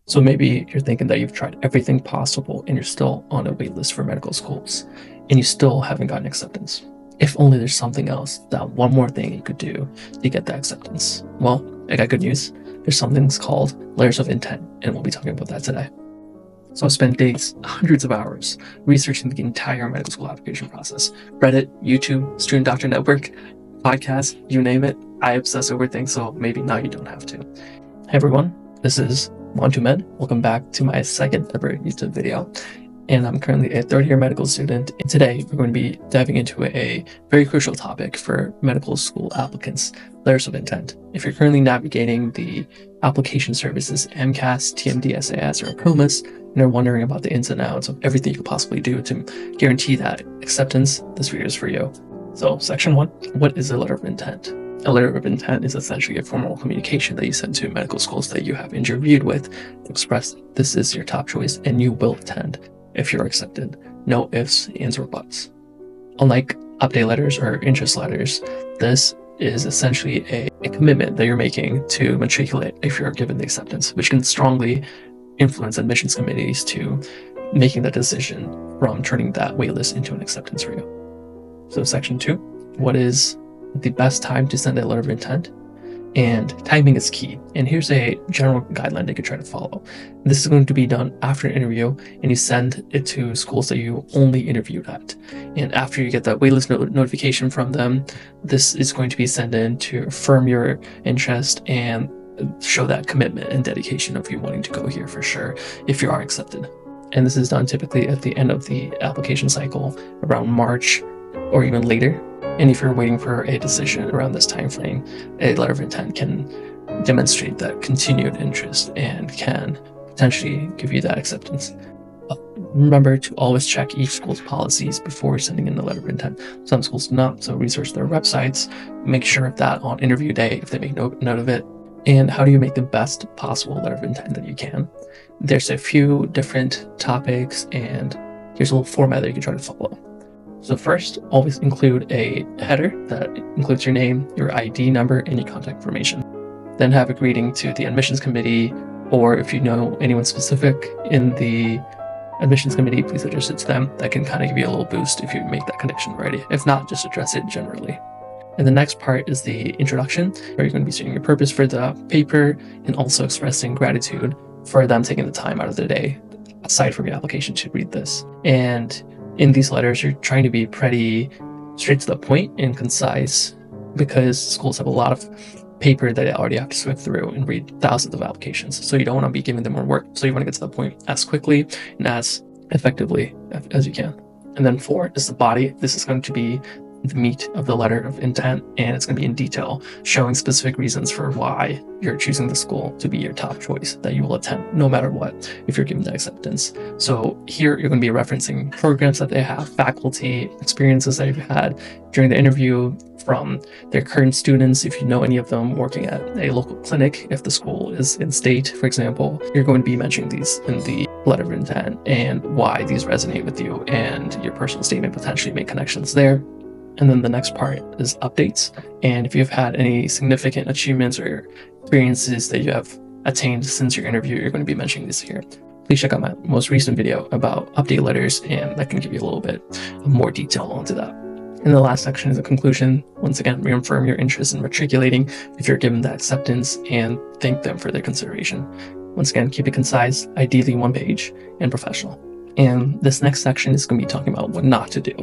So maybe you're thinking that you've tried everything possible and you're still on a wait list for medical schools and you still haven't gotten acceptance. If only there's something else, that one more thing you could do to get that acceptance. Well, I got good news. There's something called layers of intent, and we'll be talking about that today. So I spent days, hundreds of hours, researching the entire medical school application process. Reddit, YouTube, Student Doctor Network, podcasts, you name it. I obsess over things, so maybe now you don't have to. Hey everyone, this is Montu Med. Welcome back to my second ever YouTube video. And I'm currently a third year medical student. And today we're going to be diving into a very crucial topic for medical school applicants, layers of intent. If you're currently navigating the application services MCAS, TMD, SAS, or PROMIS, and are wondering about the ins and outs of everything you could possibly do to guarantee that acceptance, this video is for you. So section 1, what is a letter of intent? A letter of intent is essentially a formal communication that you send to medical schools that you have interviewed with to express this is your top choice and you will attend if you're accepted. No ifs, ands, or buts. Unlike update letters or interest letters, this is essentially a commitment that you're making to matriculate if you're given the acceptance, which can strongly influence admissions committees to making the decision from turning that waitlist into an acceptance for you. So section 2, what is the best time to send a letter of intent? And timing is key. And here's a general guideline that you can try to follow. This is going to be done after an interview, and you send it to schools that you only interviewed at. And after you get that waitlist notification from them, this is going to be sent in to affirm your interest and show that commitment and dedication of you wanting to go here for sure if you are accepted. And this is done typically at the end of the application cycle, around March or even later. And if you're waiting for a decision around this time frame, a letter of intent can demonstrate that continued interest and can potentially give you that acceptance. Remember to always check each school's policies before sending in the letter of intent. Some schools do not, so research their websites, make sure of that on interview day if they make note of it. And how do you make the best possible letter of intent that you can? There's a few different topics, and here's a little format that you can try to follow. So first, always include a header that includes your name, your ID number, and your contact information. Then have a greeting to the admissions committee, or if you know anyone specific in the admissions committee, please address it to them. That can kind of give you a little boost if you make that connection already. If not, just address it generally. And the next part is the introduction, where you're going to be stating your purpose for the paper and also expressing gratitude for them taking the time out of their day, aside from your application, to read this. And in these letters, you're trying to be pretty straight to the point and concise, because schools have a lot of paper that they already have to sift through and read thousands of applications. So you don't want to be giving them more work. So you want to get to the point as quickly and as effectively as you can. And then 4 is the body. This is going to be the meat of the letter of intent, and it's going to be in detail, showing specific reasons for why you're choosing the school to be your top choice that you will attend no matter what if you're given the acceptance. So here you're going to be referencing programs that they have, faculty, experiences that you've had during the interview from their current students, if you know any of them working at a local clinic. If the school is in state, for example, you're going to be mentioning these in the letter of intent and why these resonate with you, and your personal statement potentially make connections there. And then the next part is updates. And if you've had any significant achievements or experiences that you have attained since your interview, you're going to be mentioning this here. Please check out my most recent video about update letters, and that can give you a little bit more detail onto that. And the last section is a conclusion. Once again, reaffirm your interest in matriculating if you're given that acceptance, and thank them for their consideration. Once again, keep it concise, ideally 1 page, and professional. And this next section is going to be talking about what not to do.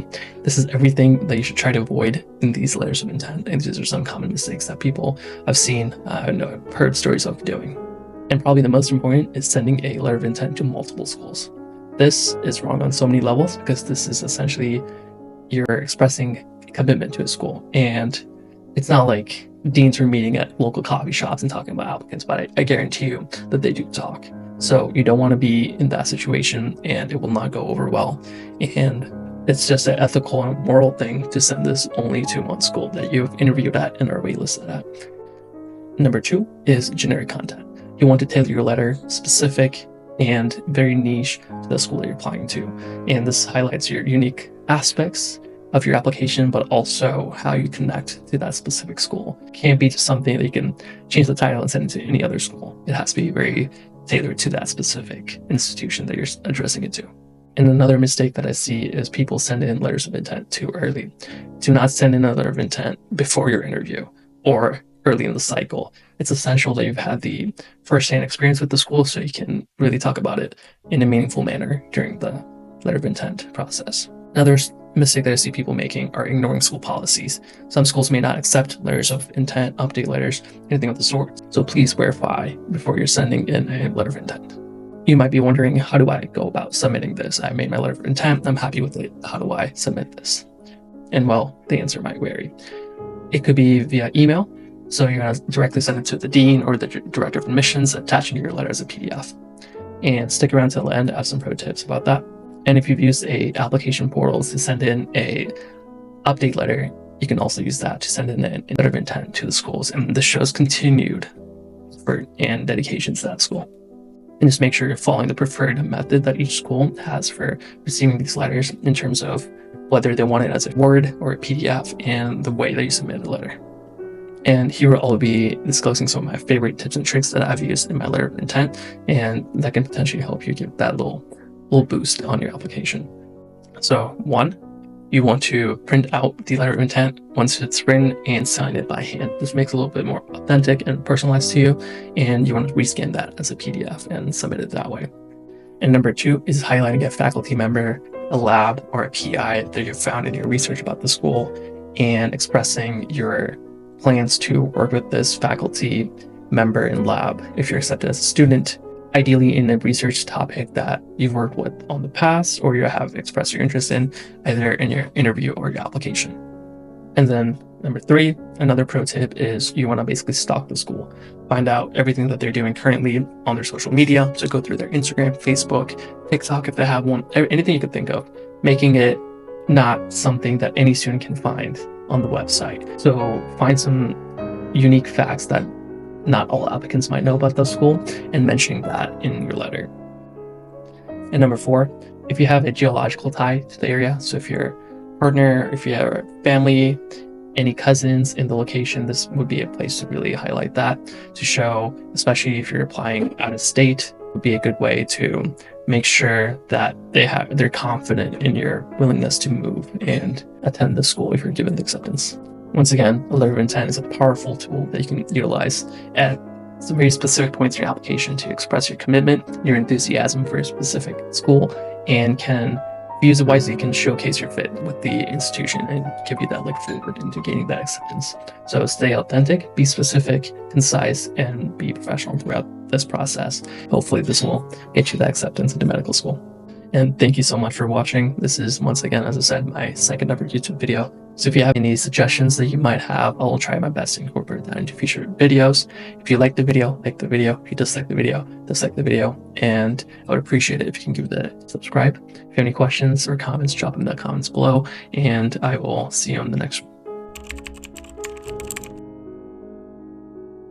This is everything that you should try to avoid in these letters of intent. And these are some common mistakes that people have seen, heard stories of doing. And probably the most important is sending a letter of intent to multiple schools. This is wrong on so many levels, because this is essentially you're expressing a commitment to a school. And it's not like deans are meeting at local coffee shops and talking about applicants, but I guarantee you that they do talk. So you don't want to be in that situation, and it will not go over well. And it's just an ethical and moral thing to send this only to one school that you've interviewed at and are waitlisted at. Number 2 is generic content. You want to tailor your letter specific and very niche to the school that you're applying to. And this highlights your unique aspects of your application, but also how you connect to that specific school. It can't be just something that you can change the title and send it to any other school. It has to be very tailored to that specific institution that you're addressing it to. And another mistake that I see is people send in letters of intent too early. Do not send in a letter of intent before your interview or early in the cycle. It's essential that you've had the first-hand experience with the school so you can really talk about it in a meaningful manner during the letter of intent process. Another mistake that I see people making are ignoring school policies. Some schools may not accept letters of intent, update letters, anything of the sort. So please verify before you're sending in a letter of intent. You might be wondering, how do I go about submitting this? I made my letter of intent. I'm happy with it. How do I submit this? And well, the answer might vary. It could be via email. So you're going to directly send it to the dean or the director of admissions, attaching your letter as a PDF. And stick around till the end. I have some pro tips about that. And if you've used a application portal to send in a update letter, you can also use that to send in a letter of intent to the schools. And this shows continued effort and dedication to that school. And just make sure you're following the preferred method that each school has for receiving these letters in terms of whether they want it as a Word or a PDF and the way that you submit a letter. And here I'll be disclosing some of my favorite tips and tricks that I've used in my letter of intent, and that can potentially help you give that little boost on your application. So 1, you want to print out the letter of intent once it's written and sign it by hand. This makes it a little bit more authentic and personalized to you, and you want to rescan that as a PDF and submit it that way. And number 2 is highlighting a faculty member, a lab, or a PI that you found in your research about the school, and expressing your plans to work with this faculty member in lab if you're accepted as a student, ideally in a research topic that you've worked with on the past or you have expressed your interest in, either in your interview or your application. And then number 3, another pro tip is you want to basically stalk the school. Find out everything that they're doing currently on their social media. So go through their Instagram, Facebook, TikTok if they have one, anything you could think of, making it not something that any student can find on the website. So find some unique facts that not all applicants might know about the school and mentioning that in your letter. And number 4, if you have a geological tie to the area, so if your partner, if you have a family, any cousins in the location, this would be a place to really highlight that, to show, especially if you're applying out of state, would be a good way to make sure that they're confident in your willingness to move and attend the school if you're given the acceptance. Once again, a letter of intent is a powerful tool that you can utilize at some very specific points in your application to express your commitment, your enthusiasm for a specific school, and can, if you use it wisely, can showcase your fit with the institution and give you that look forward into gaining that acceptance. So stay authentic, be specific, concise, and be professional throughout this process. Hopefully this will get you that acceptance into medical school. And thank you so much for watching. This is, once again, as I said, my second ever YouTube video. So if you have any suggestions that you might have, I will try my best to incorporate that into future videos. If you like the video, like the video. If you dislike the video, dislike the video. And I would appreciate it if you can give it a subscribe. If you have any questions or comments, drop them in the comments below. And I will see you on the next one.